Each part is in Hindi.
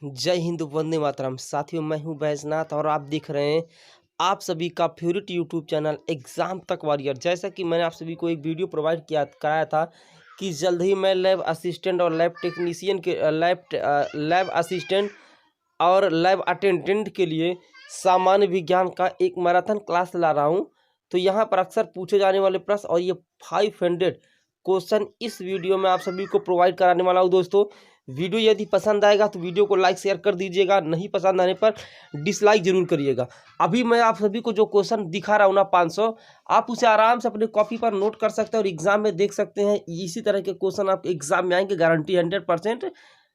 जय हिंद, वंदे मातरम। साथियों, मैं हूं बैजनाथ और आप देख रहे हैं आप सभी का फेवरेट यूट्यूब चैनल एग्जाम तक वॉरियर। जैसा कि मैंने आप सभी को एक वीडियो प्रोवाइड कराया था कि जल्द ही मैं लैब असिस्टेंट और लैब टेक्नीशियन के लैब असिस्टेंट और लैब अटेंडेंट के लिए सामान्य विज्ञान का एक मैराथन क्लास ला रहा हूं। तो यहां पर अक्सर पूछे जाने वाले प्रश्न और ये 500 क्वेश्चन इस वीडियो में आप सभी को प्रोवाइड कराने वाला हूं। दोस्तों, वीडियो यदि पसंद आएगा तो वीडियो को लाइक शेयर कर दीजिएगा, नहीं पसंद आने पर डिसलाइक जरूर करिएगा। अभी मैं आप सभी को जो क्वेश्चन दिखा रहा हूँ ना 500, आप उसे आराम से अपने कॉपी पर नोट कर सकते हैं और एग्जाम में देख सकते हैं। इसी तरह के क्वेश्चन आप एग्जाम में आएंगे, गारंटी 100%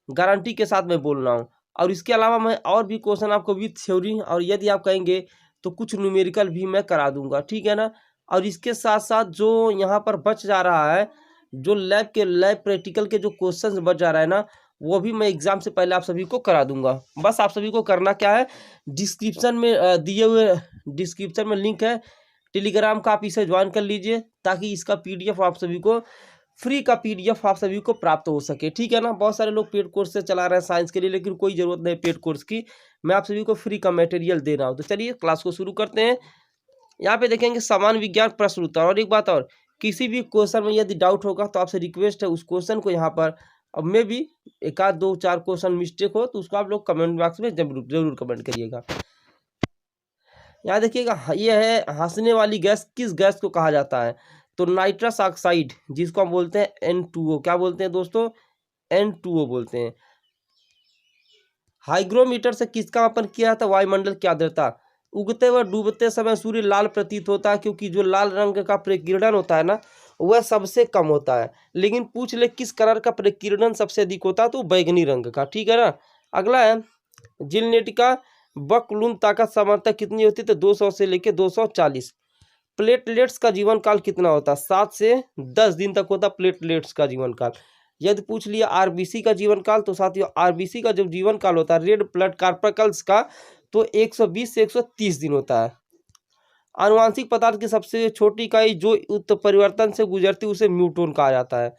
गारंटी के साथ मैं बोल रहा हूँ। और इसके अलावा मैं और भी क्वेश्चन आपको विद थ्योरी और यदि आप कहेंगे तो कुछ न्यूमेरिकल भी मैं करा दूंगा, ठीक है ना। और इसके साथ साथ जो यहाँ पर बच जा रहा है, जो लैब प्रैक्टिकल के जो क्वेश्चंस बच जा रहा है ना, वो भी मैं एग्जाम से पहले आप सभी को करा दूंगा। बस आप सभी को करना क्या है, डिस्क्रिप्शन में दिए हुए डिस्क्रिप्शन में लिंक है टेलीग्राम का, आप इसे ज्वाइन कर लीजिए ताकि इसका पीडीएफ आप सभी को फ्री का पीडीएफ आप सभी को प्राप्त हो सके, ठीक है ना। बहुत सारे लोग पेड कोर्स से चला रहे हैं साइंस के लिए, लेकिन कोई ज़रूरत नहीं पेड कोर्स की। मैं आप सभी को फ्री का मटेरियल दे रहा हूँ। तो चलिए क्लास को शुरू करते हैं। यहाँ पे देखेंगे सामान्य विज्ञान प्रश्न उत्तर। और एक बात और, किसी भी क्वेश्चन में यदि डाउट होगा तो आपसे रिक्वेस्ट है उस क्वेश्चन को यहाँ पर, अब में भी एक आध दो चार क्वेश्चन मिस्टेक हो तो उसको आप लोग कमेंट बॉक्स में जरूर कमेंट करिएगा। यहाँ देखिएगा, ये है हंसने वाली गैस किस गैस को कहा जाता है? तो नाइट्रस ऑक्साइड, जिसको हम बोलते हैं N2O। क्या बोलते हैं दोस्तों? N2O बोलते हैं। हाइग्रोमीटर से किसका मापन किया था? वायुमंडल की आर्द्रता। उगते व डूबते समय सूर्य लाल प्रतीत होता है क्योंकि जो लाल रंग का प्रकीर्णन होता है ना, वह सबसे कम होता है। लेकिन पूछ ले किस कलर का प्रकीर्णन सबसे अधिक होता है? तो बैगनी रंग का, ठीक है ना। अगला है जिलनेटिका बकलून ताकत सामर्थ्य कितनी होती है? तो 200 से लेकर 240। प्लेटलेट्स का जीवन काल कितना होता है? 7 से 10 दिन तक होता प्लेटलेट्स का जीवन काल। यदि पूछ लिया आरबीसी का जीवन काल, तो साथियों आरबीसी का जो जीवन काल होता है रेड ब्लड कार्पकल्स का, तो 120 से 130 दिन होता है। आनुवांशिक पदार्थ की सबसे छोटी इकाई जो उत्परिवर्तन से गुजरती है उसे न्यूट्रॉन कहा जाता है।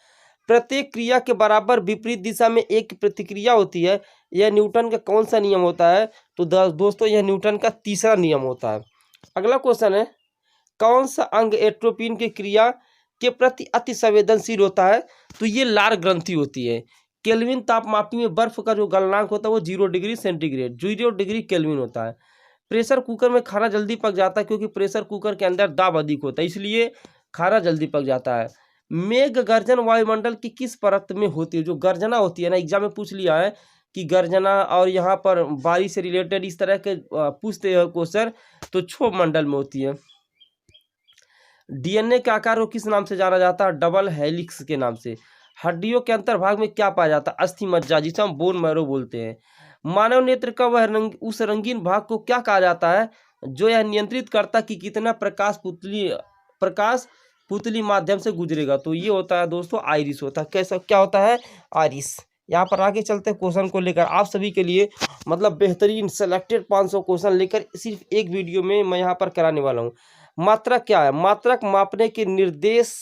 प्रत्येक क्रिया के बराबर विपरीत दिशा में एक प्रतिक्रिया होती है, यह न्यूटन का कौन सा नियम होता है? तो दोस्तों यह न्यूटन का तीसरा नियम होता है। अगला क्वेश्चन है, कौन सा अंग एट्रोपिन की क्रिया के प्रति अति संवेदनशील होता है? तो ये लार ग्रंथि होती है। केल्विन तापमापी में बर्फ का जो गलनांक होता है वो 0 डिग्री सेंटीग्रेड, 0 डिग्री केल्विन होता है। प्रेशर कुकर में खाना जल्दी पक जाता है क्योंकि प्रेशर कुकर के अंदर दाब अधिक होता है, इसलिए खाना जल्दी पक जाता है। मेघ गर्जन वायुमंडल की किस परत में होती है? जो गर्जना होती है ना, एग्जाम में पूछ लिया है कि गर्जना और यहाँ पर बारिश से रिलेटेड इस तरह के पूछते हैं क्वेश्चन, तो क्षोभ मंडल में होती है। डीएनए के आकार को किस नाम से जाना जाता है? डबल हेलिक्स के नाम से। हड्डियों के अंतर्भाग में क्या पाया जाता है? अस्थि मज्जा, जिसे हम बोन मैरो बोलते हैं। मानव नेत्र का वह उस रंगीन भाग को क्या कहा जाता है जो यह नियंत्रित करता कि कितना प्रकाश पुतली माध्यम से गुजरेगा? तो ये होता है दोस्तों आइरिस होता है। कैसा क्या होता है? आइरिस। यहाँ पर आगे चलते हैं क्वेश्चन को लेकर आप सभी के लिए, मतलब बेहतरीन सेलेक्टेड 500 क्वेश्चन लेकर सिर्फ एक वीडियो में मैं यहाँ पर कराने वाला हूँ। मात्रक क्या है? मात्रक मापने के निर्देश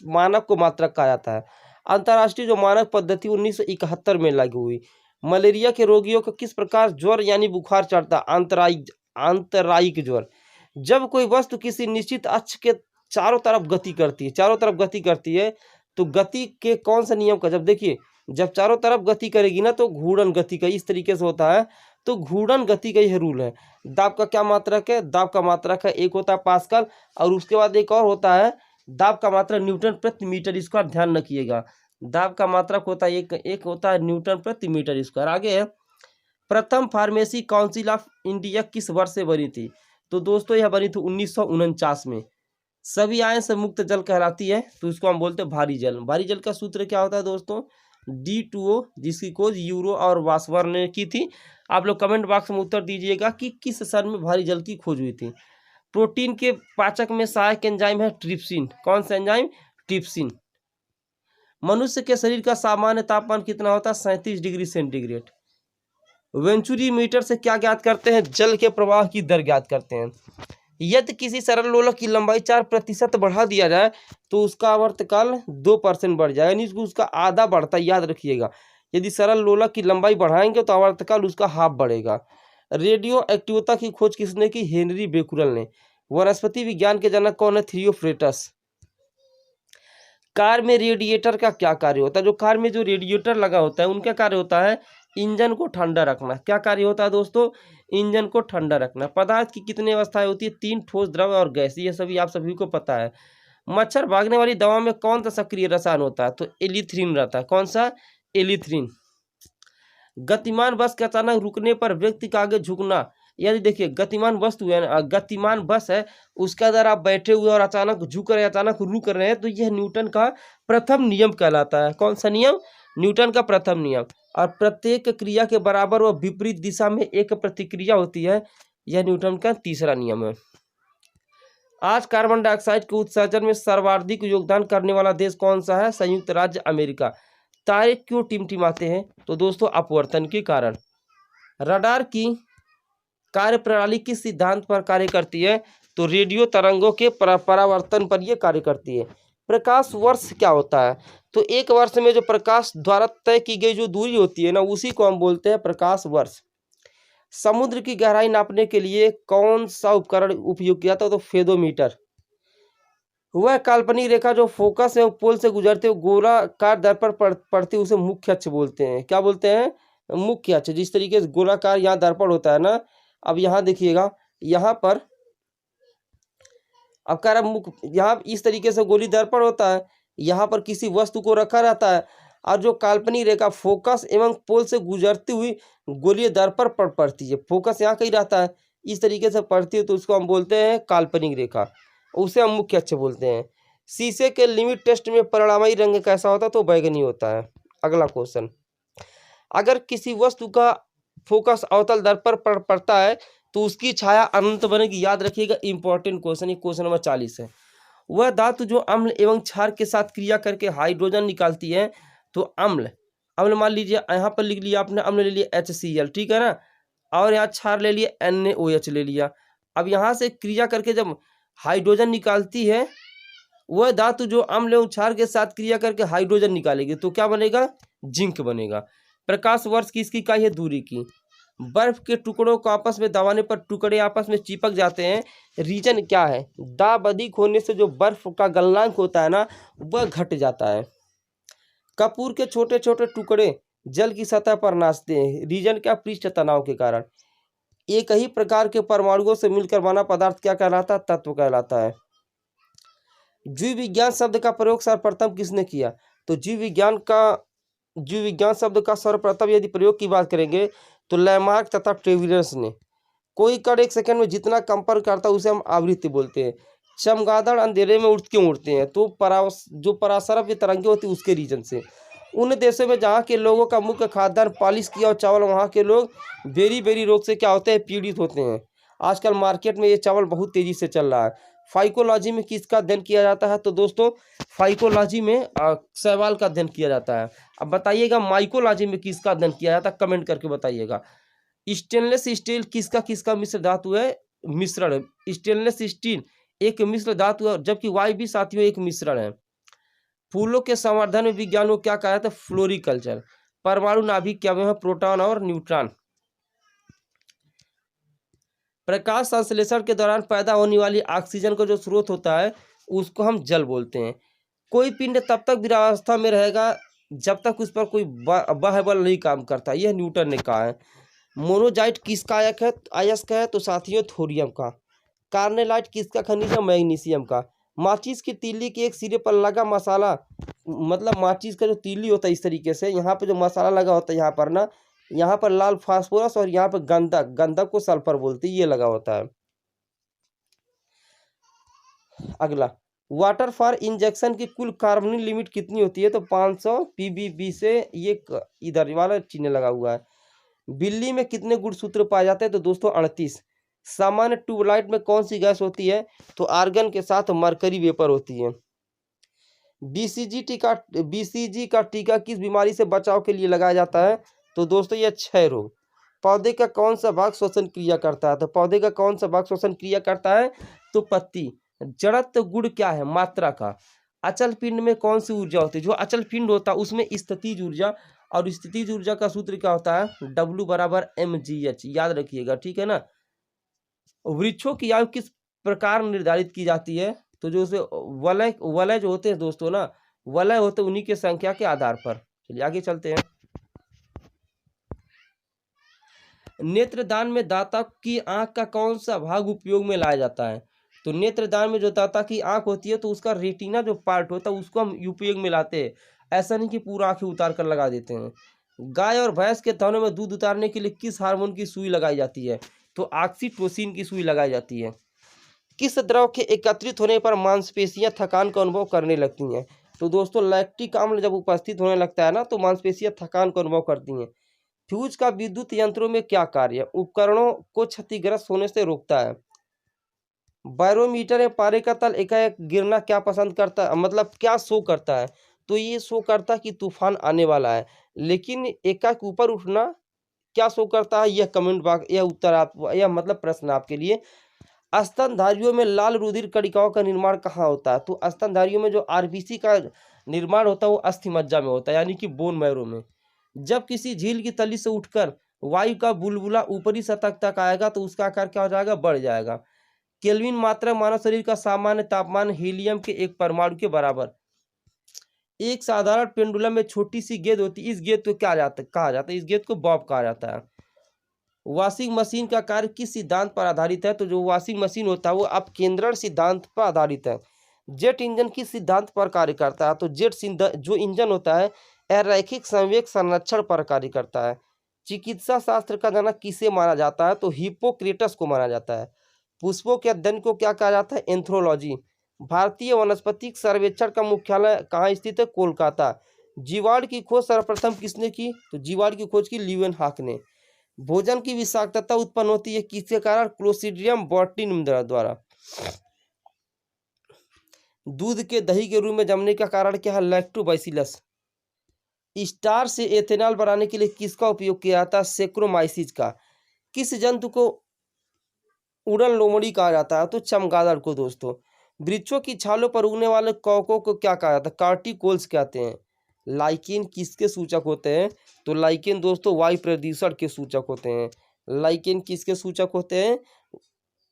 मानक को मात्रक कहा जाता है। अंतर्राष्ट्रीय जो मानक पद्धति 1971 में लागू हुई। मलेरिया के रोगियों को किस प्रकार ज्वर यानी बुखार चढ़ता? आंतरायिक ज्वर। जब कोई वस्तु किसी निश्चित अक्ष के चारों तरफ गति करती है तो गति के कौन सा नियम का, जब देखिए जब चारों तरफ गति करेगी ना तो घूर्णन गति का इस तरीके से होता है, तो घूर्णन गति का यह रूल है। दाब का क्या मात्रक है? दाब का मात्रक है एक होता है पास्कल, और उसके बाद एक और होता है दाब का मात्रक न्यूटन प्रति मीटर स्क्वायर। ध्यान रखिएगा, दाब का मात्रक होता है एक होता है न्यूटन प्रति मीटर स्क्वायर। आगे है, प्रथम फार्मेसी काउंसिल ऑफ इंडिया किस वर्ष से बनी थी? तो दोस्तों यह बनी थी 1949 में। सभी आयन से मुक्त जल कहलाती है, तो इसको हम बोलते हैं भारी जल। भारी जल का सूत्र क्या होता है दोस्तों? D2O, जिसकी खोज यूरो और वासवर ने की थी। आप लोग कमेंट बॉक्स में उत्तर दीजिएगा कि किस सन में भारी जल की खोज हुई थी। प्रोटीन के पाचक में सहायक एंजाइम है ट्रिप्सिन। कौन सा एंजाइम? ट्रिप्सिन। मनुष्य के शरीर का सामान्य तापमान कितना होता है? 37 डिग्री सेंटीग्रेड। वेंचुरी मीटर से क्या ज्ञात करते हैं? जल के प्रवाह की दर ज्ञात करते हैं। यदि किसी सरल लोलक की लंबाई 4% बढ़ा दिया जाए तो उसका आवर्तकाल 2% बढ़ जाए, यानी उसका आधा बढ़ता है, याद रखिएगा। यदि सरल लोलक की लंबाई बढ़ाएंगे तो आवर्तकाल उसका हाफ बढ़ेगा। रेडियो एक्टिवता की खोज किसने की? हेनरी बेकुरल ने। वनस्पति विज्ञान के जनक कौन है? थियोफ्रेटस। कार में रेडिएटर का क्या कार्य होता है? जो कार में जो रेडिएटर लगा होता है उनका कार्य होता है इंजन को ठंडा रखना। क्या कार्य होता है दोस्तों? इंजन को ठंडा रखना। पदार्थ की कितनी अवस्थाएं होती है? 3, ठोस, द्रव और गैस। ये सभी आप सभी को पता है। मच्छर भागने वाली दवा में कौन सा सक्रिय रसायन होता है? तो एलिथ्रिन रहता है। कौन सा? एलिथ्रिन। गतिमान बस के अचानक रुकने पर व्यक्ति का आगे झुकना, यदि देखिए गतिमान वस्तु है ना, गतिमान बस है, उसके अंदर आप बैठे हुए और अचानक झुक रहे हैं, अचानक रुक रहे हैं, तो यह न्यूटन का प्रथम नियम कहलाता है। कौन सा नियम? न्यूटन का प्रथम नियम। और प्रत्येक क्रिया के बराबर व विपरीत दिशा में एक प्रतिक्रिया होती है, यह न्यूटन का तीसरा नियम है। आज कार्बन डाइऑक्साइड के उत्सर्जन में सर्वाधिक योगदान करने वाला देश कौन सा है? संयुक्त राज्य अमेरिका। तारे क्यों टिमटिमाते हैं? तो दोस्तों अपवर्तन के कारण। रडार की कार्य प्रणाली किस सिद्धांत पर कार्य करती है? तो रेडियो तरंगों के परावर्तन पर यह कार्य करती है। प्रकाश वर्ष क्या होता है? तो एक वर्ष में जो प्रकाश द्वारा तय की गई जो दूरी होती है ना, उसी को हम बोलते हैं प्रकाश वर्ष। समुद्र की गहराई नापने के लिए कौन सा उपकरण उपयोग किया था? तो फेदोमीटर। वह काल्पनिक रेखा जो फोकस एवं पोल से गुजरते हुए गोलाकार दर्पण पर पड़ती है उसे मुख्य अक्ष बोलते हैं। क्या बोलते हैं? मुख्य अक्ष। जिस तरीके से गोलाकार यहाँ दर्पण होता है ना, अब यहाँ देखिएगा, यहाँ पर अब कह रहा मुख, यहाँ इस तरीके से गोली दर्पण होता है, यहाँ पर किसी वस्तु को रखा रहता है और जो काल्पनिक रेखा फोकस एवं पोल से गुजरती हुई गोलीय दर्पण पर पड़ती है, फोकस यहाँ कहीं रहता है, इस तरीके से पड़ती है, तो उसको हम बोलते हैं काल्पनिक रेखा, उसे हम मुख्य अक्ष बोलते हैं। शीशे के लिमिट टेस्ट में परिणामी रंग कैसा होता है? तो बैगनी होता है। अगला क्वेश्चन, अगर किसी वस्तु का फोकस अवतल दर्पण पर पड़ता है तो उसकी छाया अनंत बनेगी। याद रखिएगा, इंपॉर्टेंट क्वेश्चन, ये क्वेश्चन नंबर 40 है। वह धातु जो अम्ल एवं क्षार के साथ क्रिया करके हाइड्रोजन निकालती है, तो अम्ल मान लीजिए यहाँ पर लिख लिया आपने, अम्ल ले लिया HCl, ठीक है ना, और यहाँ क्षार ले लिया NaOH ले लिया। अब यहाँ से क्रिया करके जब हाइड्रोजन निकालती है, वह धातु जो अम्ल एवं क्षार के साथ क्रिया करके हाइड्रोजन निकालेगी, तो क्या बनेगा? जिंक बनेगा। प्रकाश वर्ष की इसकी इकाई है दूरी की। बर्फ के टुकड़ों को आपस में दबाने पर टुकड़े आपस में चिपक जाते हैं, रीजन क्या है? दाब अधिक होने से जो बर्फ का गलनांक होता है ना, वह घट जाता है। कपूर के छोटे छोटे टुकड़े जल की सतह पर नाचते हैं, रीजन क्या? पृष्ठ तनाव के कारण। एक ही प्रकार के परमाणुओं से मिलकर बना पदार्थ क्या कहलाता है? तत्व कहलाता है। जीव विज्ञान शब्द का प्रयोग सर्वप्रथम किसने किया? तो जीव विज्ञान शब्द का सर्वप्रथम यदि प्रयोग की बात करेंगे तो लैमार्क तथा ट्रेविरस ने। कोई कण एक सेकंड में जितना कंपन करता है उसे हम आवृत्ति बोलते हैं। चमगादड़ अंधेरे में क्यों उड़ते हैं? तो जो परासरप की तरंगे होती है उसके रीजन से। उन देशों में जहाँ के लोगों का मुख्य खाद्यान्न पॉलिश किया और चावल, वहाँ के लोग बेरी रोग से क्या होते हैं? पीड़ित होते हैं। आजकल मार्केट में ये चावल बहुत तेजी से चल रहा है। फाइकोलॉजी में किसका अध्ययन किया जाता है? तो दोस्तों फाइकोलॉजी में शैवाल का अध्ययन किया जाता है। अब बताइएगा माइकोलॉजी में किसका अध्ययन किया जाता है? कमेंट करके बताइएगा। स्टेनलेस स्टील किसका मिश्र धातु है? मिश्रण है। स्टेनलेस स्टील एक मिश्र धातु है, जबकि वायु भी साथियों एक मिश्रण है। फूलों के संवर्धन में विज्ञान को क्या कहा जाता है? फ्लोरिकल्चर। परमाणु नाभिक क्या है? प्रोटॉन और न्यूट्रॉन। प्रकाश संश्लेषण के दौरान पैदा होने वाली ऑक्सीजन का जो स्रोत होता है उसको हम जल बोलते हैं। कोई पिंड तब तक विरावस्था में रहेगा जब तक उस पर कोई बाह्य बल नहीं काम करता, यह न्यूटन ने कहा है। मोनोजाइट किसका अयस्क है? तो साथियों थोरियम का। कार्नेलाइट किसका खनिज है? मैग्नीशियम का। माचिस की तीली के एक सिरे पर लगा मसाला, मतलब माचिस का जो तीली होता है इस तरीके से, यहाँ पे जो मसाला लगा होता है, यहाँ पर ना, यहाँ पर लाल फास्फोरस और यहाँ पर गंधक को सल्फर बोलते हैं, ये लगा होता है। अगला, वाटर फॉर इंजेक्शन की कुल कार्बनिक लिमिट कितनी होती है? तो 500 ppb से, ये इधर वाला चिन्ह लगा हुआ है। बिल्ली में कितने गुणसूत्र पाए जाते हैं? तो दोस्तों 38। सामान्य ट्यूबलाइट में कौन सी गैस होती है? तो आर्गन के साथ मरकरी वेपर होती है। BCG का टीका किस बीमारी से बचाव के लिए लगाया जाता है? तो दोस्तों यह क्षय रोग। पौधे का कौन सा भाग श्वसन क्रिया करता है? तो पौधे का कौन सा भाग श्वसन क्रिया करता है? तो पत्ती। जड़त्व गुण क्या है? मात्रा का। अचल पिंड में कौन सी ऊर्जा होती है? जो अचल पिंड होता है उसमें स्थितिज ऊर्जा और स्थितिज ऊर्जा का सूत्र क्या होता है, W बराबर mgh, याद रखिएगा, ठीक है ना। वृक्षों की आयु किस प्रकार निर्धारित की जाती है, तो जो उसे वलय वलय जो होते हैं दोस्तों ना, वलय होते हैं उन्हीं की संख्या के आधार पर। चलिए आगे चलते हैं। नेत्रदान में दाता की आंख का कौन सा भाग उपयोग में लाया जाता है, तो नेत्रदान में जो दाता की आंख होती है तो उसका रेटिना जो पार्ट होता है उसको हम उपयोग में लाते हैं, ऐसा नहीं कि पूरा आंखें उतार कर लगा देते हैं। गाय और भैंस के थनों में दूध उतारने के लिए किस हार्मोन की सुई लगाई जाती है, तो ऑक्सीटोसिन की सुई लगाई जाती है। किस द्रव के एकत्रित होने पर मांसपेशियां थकान का अनुभव करने लगती हैं, तो दोस्तों लैक्टिक अम्ल जब उपस्थित होने लगता है ना तो मांसपेशियां थकान का अनुभव करती हैं। फ्यूज का विद्युत यंत्रों में क्या कार्य, उपकरणों को क्षतिग्रस्त होने से रोकता है। बैरोमीटर में पारे का तल एकाएक गिरना क्या पसंद करता है, मतलब क्या शो करता है, तो ये शो करता है कि तूफान आने वाला है। लेकिन एकाएक ऊपर उठना क्या शो करता है, यह कमेंट बॉक्स, यह उत्तर आप, यह मतलब प्रश्न आपके लिए। स्तनधारियों में लाल रुधिर कणिकाओं का निर्माण कहाँ होता है, तो स्तनधारियों में जो आरबीसी का निर्माण होता है वो अस्थिमज्जा में होता है, यानी कि बोन मैरो में। जब किसी झील की तली से उठकर वायु का बुलबुला ऊपरी सतह तक आएगा तो उसका आकार क्या हो जाएगा, बढ़ जाएगा। केल्विन मात्रा मानव शरीर का सामान्य तापमान हीलियम के एक परमाणु के बराबर। एक साधारण पेंडुलम में छोटी सी गेंद होती है, इस गेंद को क्या कहा जाता है, इस गेंद को बॉब कहा जाता है। वॉशिंग मशीन का कार्य किस सिद्धांत पर आधारित है, तो जो वॉशिंग मशीन होता है वो अपकेंद्रण सिद्धांत पर आधारित है। जेट इंजन किस सिद्धांत पर कार्य करता है, तो जो इंजन होता है रैखिक संवेग संरक्षण पर कार्य करता है। चिकित्सा शास्त्र का जनक किसे माना जाता है, तो हिप्पोक्रेटस को माना जाता है। पुष्पों के अध्ययन को क्या कहा जाता है, एंथ्रोलॉजी। भारतीय वनस्पतिक सर्वेक्षण का मुख्यालय कहाँ स्थित है, कोलकाता। जीवाणु की खोज सर्वप्रथम किसने की, तो जीवाणु की खोज की ल्यूवेनहॉक ने। भोजन की विषाक्तता उत्पन्न होती है किसके कारण, क्लोस्ट्रीडियम बोट्यूलिनम द्वारा। दूध के दही के रूप में जमने का कारण क्या है, लैक्टोबैसिलस। स्टार से एथेनॉल बनाने के लिए किसका उपयोग किया जाता है, सेक्रोमाइसिस का। किस जंतु को उड़न लोमड़ी कहा जाता है, तो चमगादड़ को दोस्तों। वृक्षों की छालों पर उगने वाले कवकों को क्या कहा जाता है, कार्टिकोल्स कहते हैं। लाइकेन किसके सूचक होते हैं, तो लाइकेन दोस्तों वायु प्रदूषण के सूचक होते हैं। लाइकेन किसके सूचक होते हैं,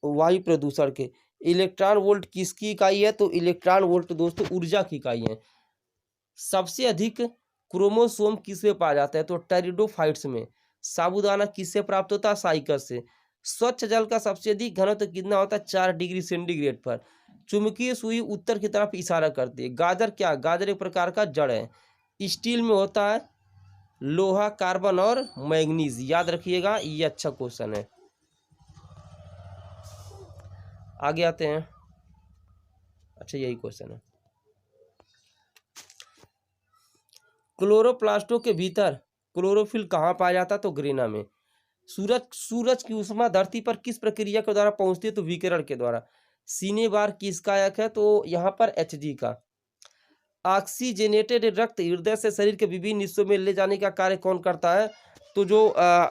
वायु प्रदूषण के। इलेक्ट्रॉन वोल्ट किसकी इकाई है, तो इलेक्ट्रॉन वोल्ट दोस्तों ऊर्जा की इकाई है। सबसे अधिक क्रोमोसोम किसमें पाया जाता है, तो टेरिडोफाइट्स में। साबूदाना किससे प्राप्त होता है, साइकस से। स्वच्छ जल का सबसे अधिक घनत्व कितना होता है, 4 डिग्री सेंटीग्रेड पर। चुंबकीय सुई उत्तर की तरफ इशारा करती है। गाजर क्या, गाजर एक प्रकार का जड़ है। स्टील में होता है लोहा, कार्बन और मैग्नीज, याद रखिएगा, ये अच्छा क्वेश्चन है। आगे आते हैं, अच्छा यही क्वेश्चन है। क्लोरोप्लास्टों के भीतर क्लोरोफिल कहाँ पाया जाता है, तो ग्रेना में। सूरज की ऊष्मा धरती पर किस प्रक्रिया के द्वारा पहुंचती है, तो विकिरण के द्वारा। सीने बार किसका एक है, तो यहाँ पर Hg का। ऑक्सीजनेटेड रक्त हृदय से शरीर के विभिन्न हिस्सों में ले जाने का कार्य कौन करता है, तो जो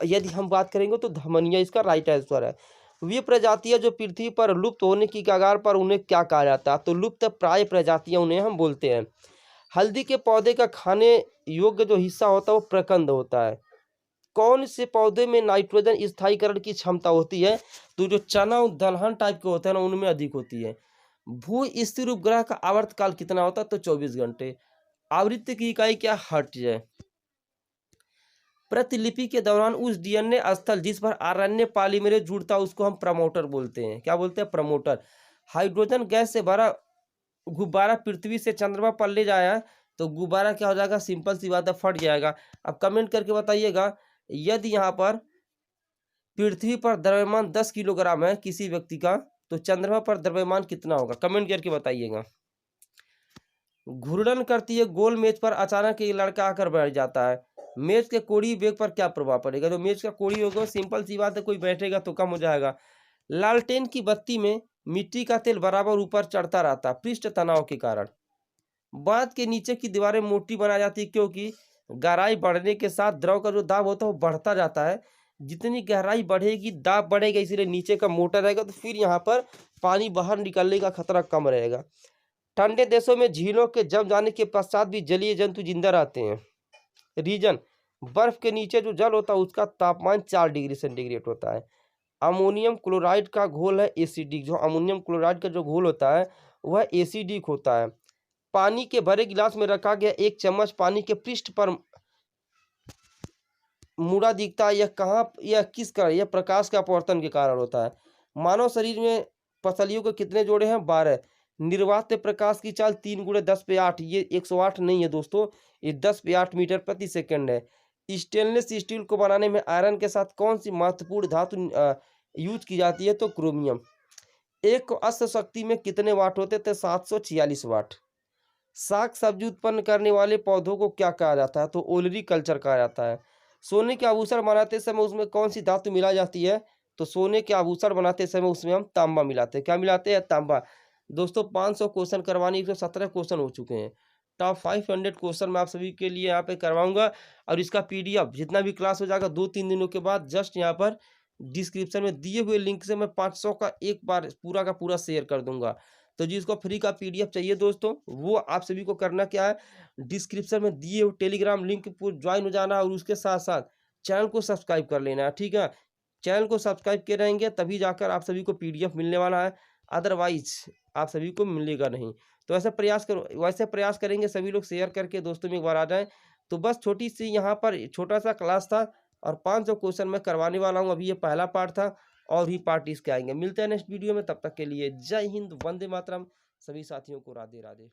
यदि हम बात करेंगे तो धमनिया इसका राइट आंसर है। वे प्रजातियां जो पृथ्वी पर लुप्त होने की कगार पर, उन्हें क्या कहा जाता है, तो लुप्त प्राय प्रजातियां उन्हें हम बोलते हैं। हल्दी के पौधे का खाने योग्य जो हिस्सा होता है वो प्रकंद होता है। कौन से पौधे में नाइट्रोजन स्थायीकरण की क्षमता होती है, तो जो चना और दलहन टाइप के होते हैं ना उनमें अधिक होती है। भू स्थिर उपग्रह का आवर्तकाल कितना होता है, तो 24 घंटे। आवृत्ति की इकाई क्या, हर्ट्ज है। प्रतिलिपि के दौरान उस डीएनए स्थल जिस पर आरएनए पॉलीमरेज जुड़ता है उसको हम प्रमोटर बोलते हैं, क्या बोलते हैं, प्रमोटर। हाइड्रोजन गैस से भरा गुब्बारा पृथ्वी से चंद्रमा पर ले जाया तो गुब्बारा क्या हो जाएगा, सिंपल सी बात है, फट जाएगा। अब कमेंट करके बताइएगा, यदि यहाँ पर पृथ्वी पर द्रव्यमान 10 किलोग्राम है किसी व्यक्ति का, तो चंद्रमा पर द्रव्यमान कितना होगा, कमेंट करके बताइएगा। घूर्णन करती है गोल मेज पर अचानक एक लड़का आकर बैठ जाता है, मेज के कोड़ी वेग पर क्या प्रभाव पड़ेगा, जो मेज का कोड़ी होगा सिंपल सी बात है, कोई बैठेगा तो कम हो जाएगा। लालटेन की बत्ती में मिट्टी का तेल बराबर ऊपर चढ़ता रहता है पृष्ठ तनाव के कारण। बांध के नीचे की दीवारें मोटी बनाई जाती है क्योंकि गहराई बढ़ने के साथ द्रव का जो दाब होता है वो बढ़ता जाता है। जितनी गहराई बढ़ेगी दाब बढ़ेगा, इसीलिए नीचे का मोटा रहेगा, तो फिर यहाँ पर पानी बाहर निकलने का खतरा कम रहेगा। ठंडे देशों में झीलों के जम जाने के पश्चात भी जलीय जंतु जिंदा रहते हैं। रीजन, बर्फ के नीचे जो जल होता है उसका तापमान 4 डिग्री सेंटीग्रेड होता है। अमोनियम क्लोराइड का घोल है एसिडिक, जो अमोनियम क्लोराइड का जो घोल होता है वह एसिडिक होता है। पानी के भरे गिलास में रखा गया एक चम्मच पानी के पृष्ठ पर मुड़ा दिखता है, यह कहाँ, यह किस कारण, यह प्रकाश के अपवर्तन के कारण होता है। मानव शरीर में पसलियों के कितने जोड़े हैं? 12। निर्वात प्रकाश की चाल 3 × 10⁸, ये 108 नहीं है दोस्तों, ये 10⁸ मीटर प्रति सेकंड है। स्टेनलेस स्टील को बनाने में आयरन के साथ कौन सी महत्वपूर्ण धातु यूज की जाती है? तो क्रोमियम। एक अश्व शक्ति में कितने वाट होते थे? 746 वाट। साग सब्जी उत्पन्न करने वाले पौधों को क्या कहा जाता है? तो ओलरी कल्चर कहा जाता है। सोने के आभूषण बनाते समय उसमें कौन सी धातु मिलाई जाती है? तो सोने के आभूषण बनाते समय उसमें हम तांबा मिलाते हैं। क्या मिलाते हैं? तांबा। दोस्तों 500 क्वेश्चन करवाने, 117 क्वेश्चन हो चुके हैं। टॉप 500 क्वेश्चन मैं आप सभी के लिए यहाँ पे करवाऊंगा, और इसका पीडीएफ जितना भी क्लास हो जाएगा 2-3 दिनों के बाद, जस्ट यहाँ पर डिस्क्रिप्शन में दिए हुए लिंक से मैं 500 का एक बार पूरा का पूरा शेयर कर दूंगा। तो जिसको फ्री का पीडीएफ चाहिए दोस्तों, वो आप सभी को करना क्या है, डिस्क्रिप्शन में दिए हुए टेलीग्राम लिंक पर ज्वाइन हो जाना, और उसके साथ साथ चैनल को सब्सक्राइब कर लेना है, ठीक है। चैनल को सब्सक्राइब किए रहेंगे तभी जाकर आप सभी को पीडीएफ मिलने वाला है, अदरवाइज आप सभी को मिलेगा नहीं। तो ऐसा प्रयास करो, वैसे प्रयास करेंगे सभी लोग शेयर करके दोस्तों में एक बार आ जाएं। तो बस छोटी सी यहाँ पर छोटा सा क्लास था, और 500 क्वेश्चन मैं करवाने वाला हूँ। अभी ये पहला पार्ट था, और भी पार्ट इसके आएंगे। मिलते हैं नेक्स्ट वीडियो में, तब तक के लिए जय हिंद, वंदे मातरम। सभी साथियों को राधे राधे।